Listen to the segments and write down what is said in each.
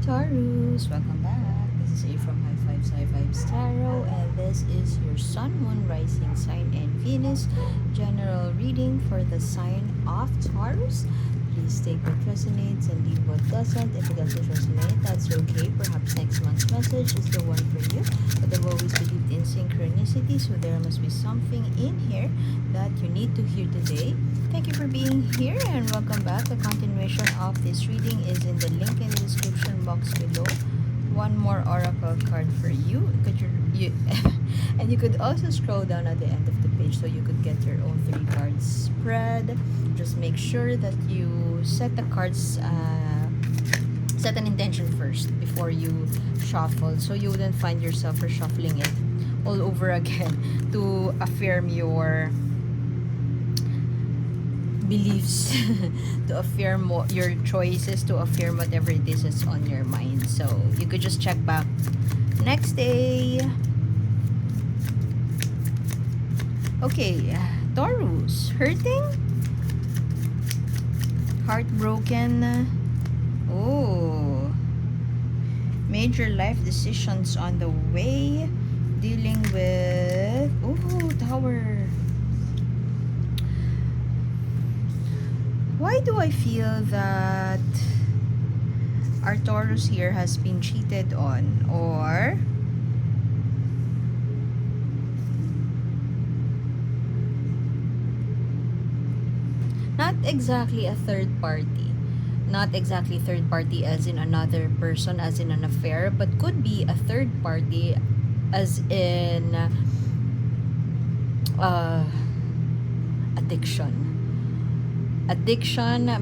Taurus! Welcome back. This is A from High Five Sci Vibes Tarot, and this is your Sun, Moon, Rising sign, and Venus general reading for the sign of Taurus. Please take what resonates and leave what doesn't. If it doesn't resonate, that's okay. Perhaps next month's message is the one for you. But I've always believed in synchronicity, so there must be something in here that you need to hear today. Thank you for being here and welcome back. The continuation of this reading is in the link in the description box below. One more oracle card for you. And you could also scroll down at the end of the page so you could get your own 3 cards spread. Just make sure that you set the cards, set an intention first before you shuffle, so you wouldn't find yourself reshuffling it all over again to affirm your beliefs, to affirm your choices, to affirm whatever it is that's on your mind. So you could just check back next day. Okay, Taurus, hurting? Heartbroken? Oh, major life decisions on the way, dealing with, oh, Tower. Why do I feel that our Taurus here has been cheated on, or not exactly a third party, not exactly third party as in another person, as in an affair, but could be a third party as in addiction.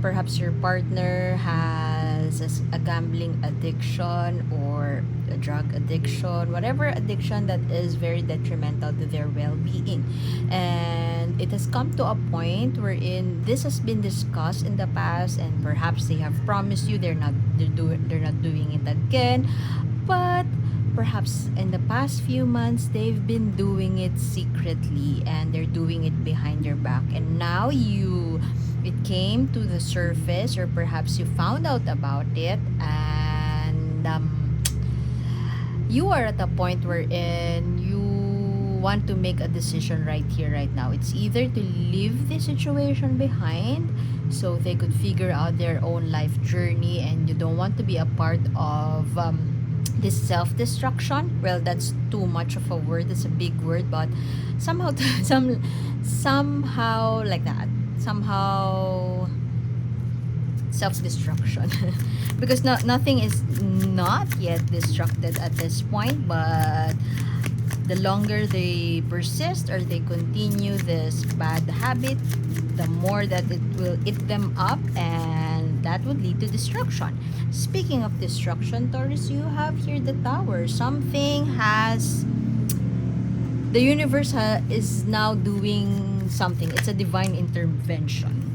Perhaps your partner has a gambling addiction or a drug addiction, whatever addiction that is very detrimental to their well-being, and it has come to a point wherein this has been discussed in the past, and perhaps they have promised you they're not doing it again, but perhaps in the past few months they've been doing it secretly and they're doing it behind your back, and now it came to the surface, or perhaps you found out about it, and you are at a point wherein you want to make a decision right here, right now. It's either to leave the situation behind so they could figure out their own life journey, and you don't want to be a part of this self-destruction. Well, that's too much of a word, it's a big word, but somehow somehow like that, somehow self-destruction because nothing is not yet destructed at this point, but the longer they persist or they continue this bad habit, the more that it will eat them up, and that would lead to destruction. Speaking of destruction, Taurus, you have here the Tower. Something has, the universe is now doing something. It's a divine intervention.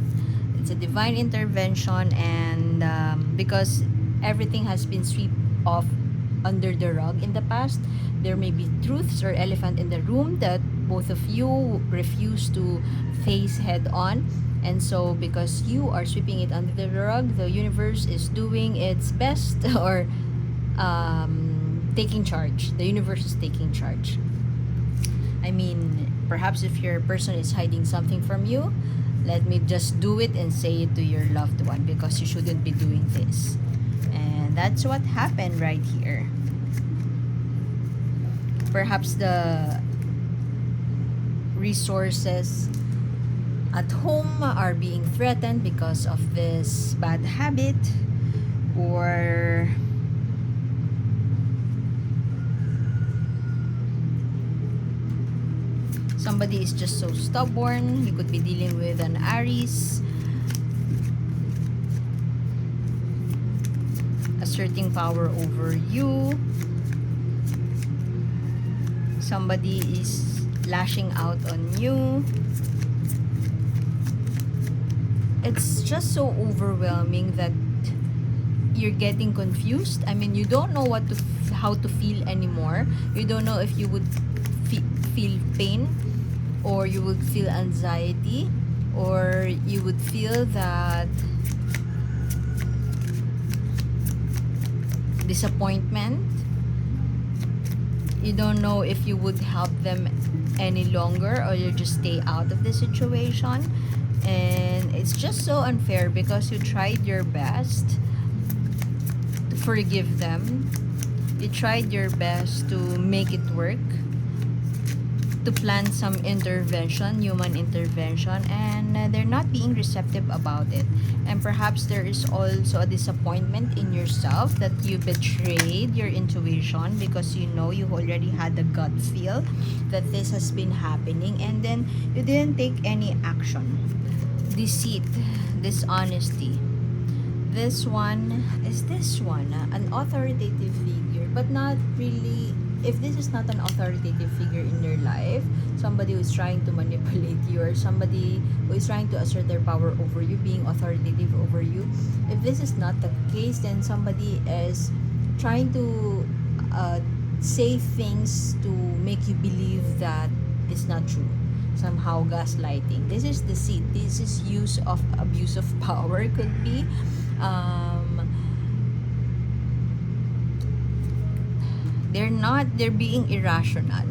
It's a divine intervention, and because everything has been swept off under the rug in the past, there may be truths or elephant in the room that both of you refuse to face head on, and so because you are sweeping it under the rug, the universe is doing its best or taking charge. The universe is taking charge. I mean, perhaps if your person is hiding something from you, let me just do it and say it to your loved one, because you shouldn't be doing this. And that's what happened right here. Perhaps the resources at home are being threatened because of this bad habit, or somebody is just so stubborn. You could be dealing with an Aries asserting power over you. Somebody is lashing out on you. It's just so overwhelming that you're getting confused. I mean, you don't know how to feel anymore. You don't know if you would feel pain, or you would feel anxiety, or you would feel that disappointment. You don't know if you would help them any longer, or you just stay out of the situation. And it's just so unfair because you tried your best to forgive them. You tried your best to make it work, to plan some intervention, human intervention, and they're not being receptive about it. And perhaps there is also a disappointment in yourself that you betrayed your intuition, because you know you already had a gut feel that this has been happening, and then you didn't take any action. Deceit, dishonesty. This one, an authoritative figure, but not really. If this is not an authoritative figure in your life, somebody who is trying to manipulate you, or somebody who is trying to assert their power over you, being authoritative over you, if this is not the case, then somebody is trying to say things to make you believe that it's not true. Somehow gaslighting. This is deceit. This is use of abuse of power, could be. They're being irrational,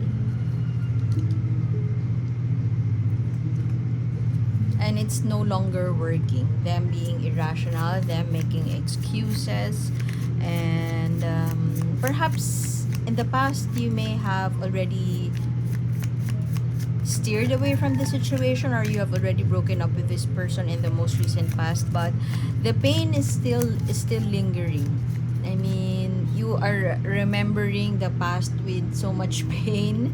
and it's no longer working. Them being irrational, them making excuses, and perhaps in the past you may have already steered away from the situation, or you have already broken up with this person in the most recent past, but the pain is still lingering. I mean, you are remembering the past with so much pain.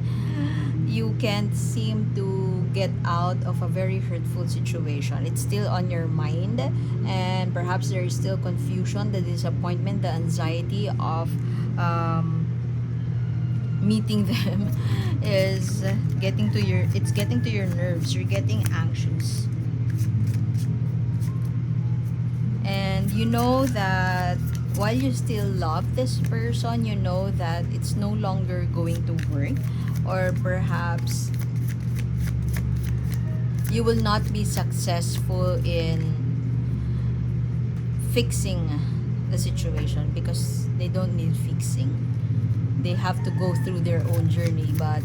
You can't seem to get out of a very hurtful situation. It's still on your mind, and perhaps there is still confusion, the disappointment, the anxiety of meeting them is getting to your nerves. You're getting anxious, and you know that while you still love this person, you know that it's no longer going to work, or perhaps you will not be successful in fixing the situation, because they don't need fixing. They have to go through their own journey, but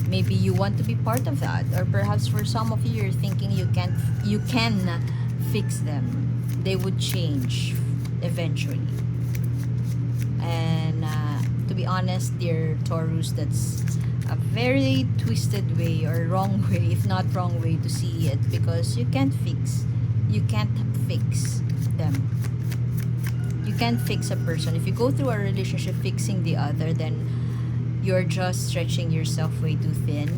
maybe you want to be part of that, or perhaps for some of you, you're thinking you can fix them. They would change eventually. And to be honest, dear Taurus, that's a very twisted way, or wrong way, if not wrong way, to see it, because you can't fix them. You can't fix a person. If you go through a relationship fixing the other, then you're just stretching yourself way too thin,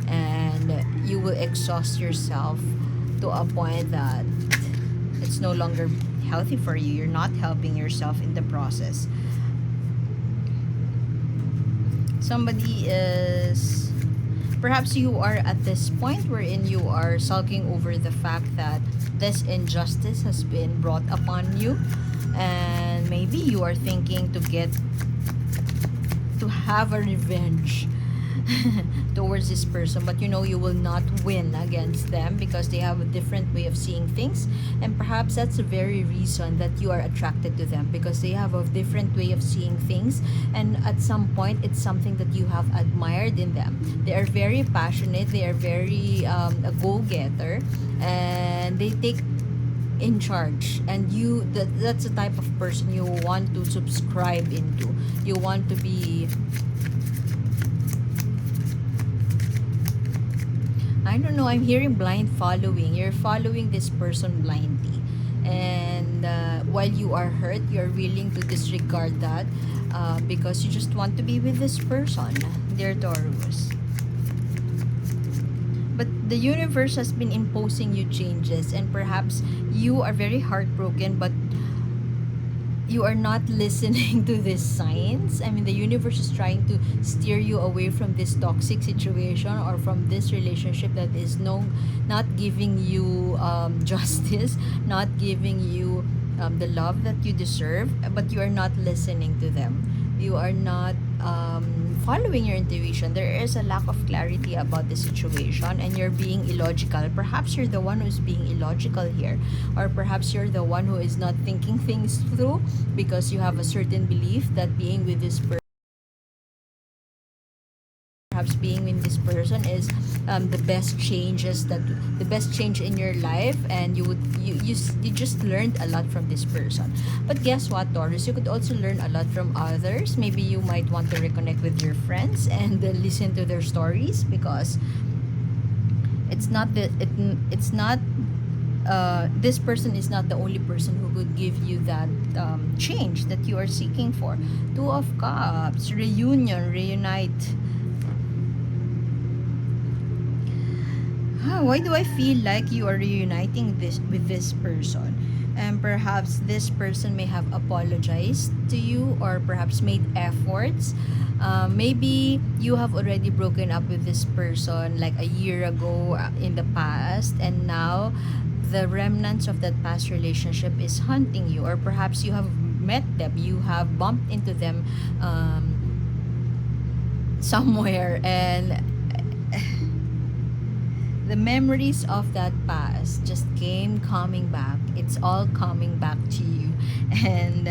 and you will exhaust yourself to a point that it's no longer healthy for you. You're not helping yourself in the process. Somebody is, perhaps you are at this point wherein you are sulking over the fact that this injustice has been brought upon you, and maybe you are thinking to have a revenge towards this person, but you know you will not win against them, because they have a different way of seeing things, and perhaps that's the very reason that you are attracted to them, because they have a different way of seeing things, and at some point it's something that you have admired in them. They are very passionate, they are very a go-getter, and they take in charge, and that's the type of person you want to subscribe into. You want to be, I don't know, I'm hearing blind following. You're following this person blindly, and while you are hurt, you're willing to disregard that because you just want to be with this person, dear Taurus. But the universe has been imposing you changes, and perhaps you are very heartbroken, but you are not listening to these signs. I mean, the universe is trying to steer you away from this toxic situation, or from this relationship that is not giving you justice, not giving you the love that you deserve, but you are not listening to them. you are not following your intuition. There is a lack of clarity about the situation, and you're being illogical. Perhaps you're the one who's being illogical here, or perhaps you're the one who is not thinking things through because you have a certain belief that being with this person, perhaps being with this person is the best changes, that the best change in your life, and you just learned a lot from this person. But guess what, Taurus, you could also learn a lot from others. Maybe you might want to reconnect with your friends and listen to their stories, because it's not this person is not the only person who could give you that change that you are seeking for. Two of Cups, reunion, reunite. Why do I feel like you are reuniting this with this person? And perhaps this person may have apologized to you, or perhaps made efforts. Maybe you have already broken up with this person like a year ago, in the past, and now the remnants of that past relationship is haunting you, or perhaps you have met them, you have bumped into them somewhere, and the memories of that past just came coming back. It's all coming back to you. And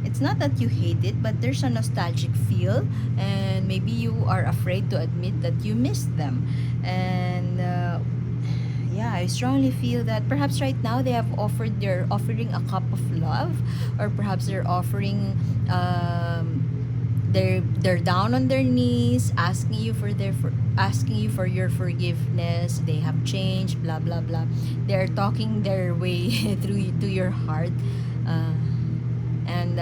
it's not that you hate it, but there's a nostalgic feel, and maybe you are afraid to admit that you missed them. And yeah, I strongly feel that perhaps right now they're offering a cup of love, or perhaps they're offering they're down on their knees asking you asking you for your forgiveness. They have changed, blah blah blah. They're talking their way through to your heart, and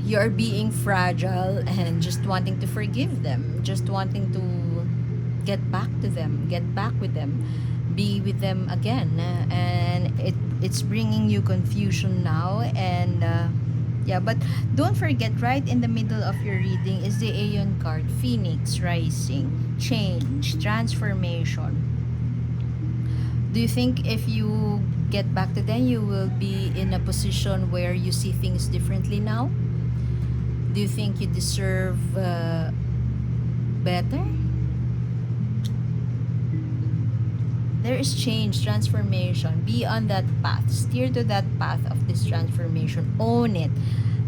you're being fragile and just wanting to forgive them, just wanting to get back to them, get back with them, be with them again. And it's bringing you confusion now. And yeah, but don't forget, right in the middle of your reading is the Aeon card, Phoenix rising, change, transformation. Do you think if you get back to them, you will be in a position where you see things differently now? Do you think you deserve better? There is change, transformation. Be on that path. Steer to that path of this transformation. Own it.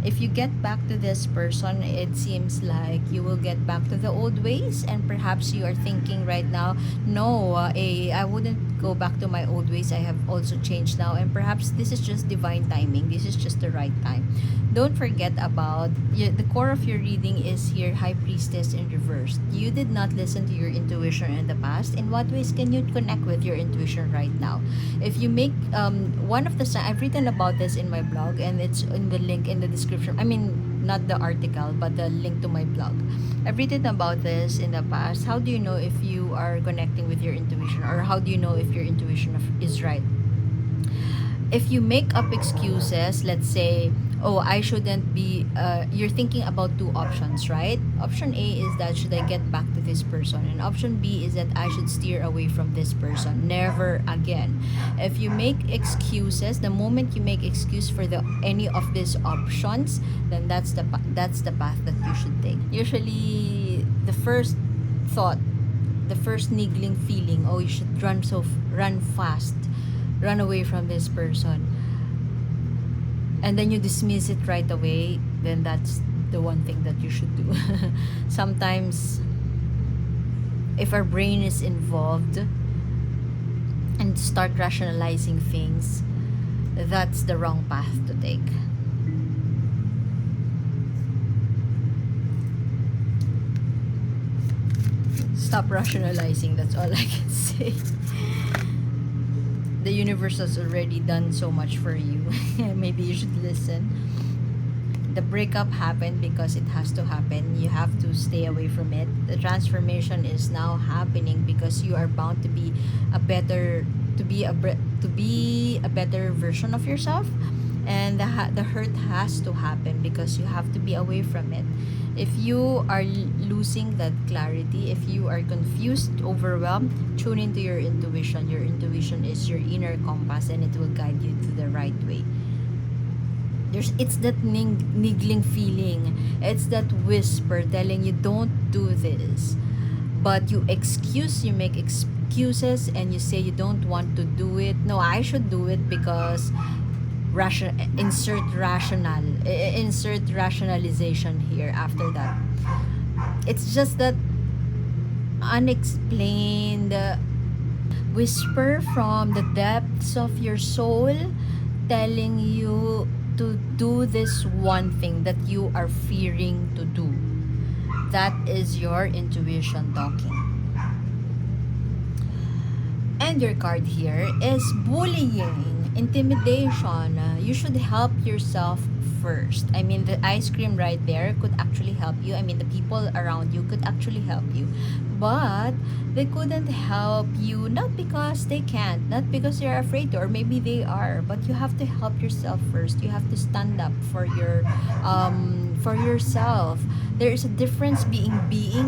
If you get back to this person, it seems like you will get back to the old ways, and perhaps you are thinking right now, no, I wouldn't go back to my old ways. I have also changed now, and perhaps this is just divine timing. This is just the right time. Don't forget about the core of your reading is here, High Priestess in reverse. You did not listen to your intuition in the past. In what ways can you connect with your intuition right now? If you make one of the I've written about this in my blog, and it's in the link in the description. I mean, not the article, but the link to my blog. I've written about this in the past. How do you know if you are connecting with your intuition, or how do you know if your intuition is right? If you make up excuses, let's say, oh, I shouldn't be, you're thinking about two options, right? Option A is that should I get back to this person, and option B is that I should steer away from this person, never again. If you make excuses, the moment you make excuse for any of these options, then that's the path that you should take. Usually the first thought, the first niggling feeling, oh, you should run fast, run away from this person, and then you dismiss it right away, then that's the one thing that you should do. Sometimes if our brain is involved and start rationalizing things, that's the wrong path to take. Stop rationalizing, that's all I can say. The universe has already done so much for you. Maybe you should listen. The breakup happened because it has to happen. You have to stay away from it. The transformation is now happening because you are bound to be a better version of yourself. And the hurt has to happen because you have to be away from it. If you are losing that clarity, if you are confused, overwhelmed, tune into your intuition. Your intuition is your inner compass, and it will guide you to the right way. It's that niggling feeling. It's that whisper telling you don't do this. But you make excuses, and you say you don't want to do it. No, I should do it because insert rationalization here after that. It's just that unexplained whisper from the depths of your soul telling you to do this one thing that you are fearing to do. That is your intuition talking. And your card here is bullying, intimidation. You should help yourself first. I mean, the ice cream right there could actually help you. I mean, the people around you could actually help you. But they couldn't help you, not because they can't, not because they're afraid to, or maybe they are, but you have to help yourself first. You have to stand up for yourself. There is a difference being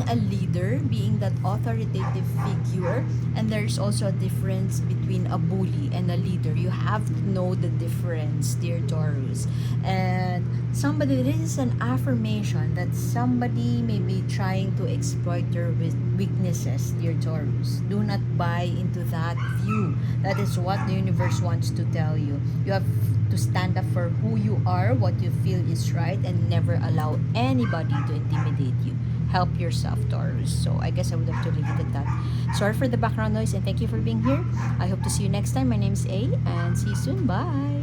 a leader, being that authoritative figure, and there's also a difference between a bully and a leader. You have to know the difference, dear Taurus. And this is an affirmation that somebody may be trying to exploit your weaknesses, dear Taurus. Do not buy into that view. That is what the universe wants to tell you. You have to stand up for who you are, what you feel is right, and never allow anybody to intimidate you. Help yourself, Taurus. So I guess I would have to leave it at that. Sorry for the background noise, and thank you for being here. I hope to see you next time. My name is A, and see you soon. Bye.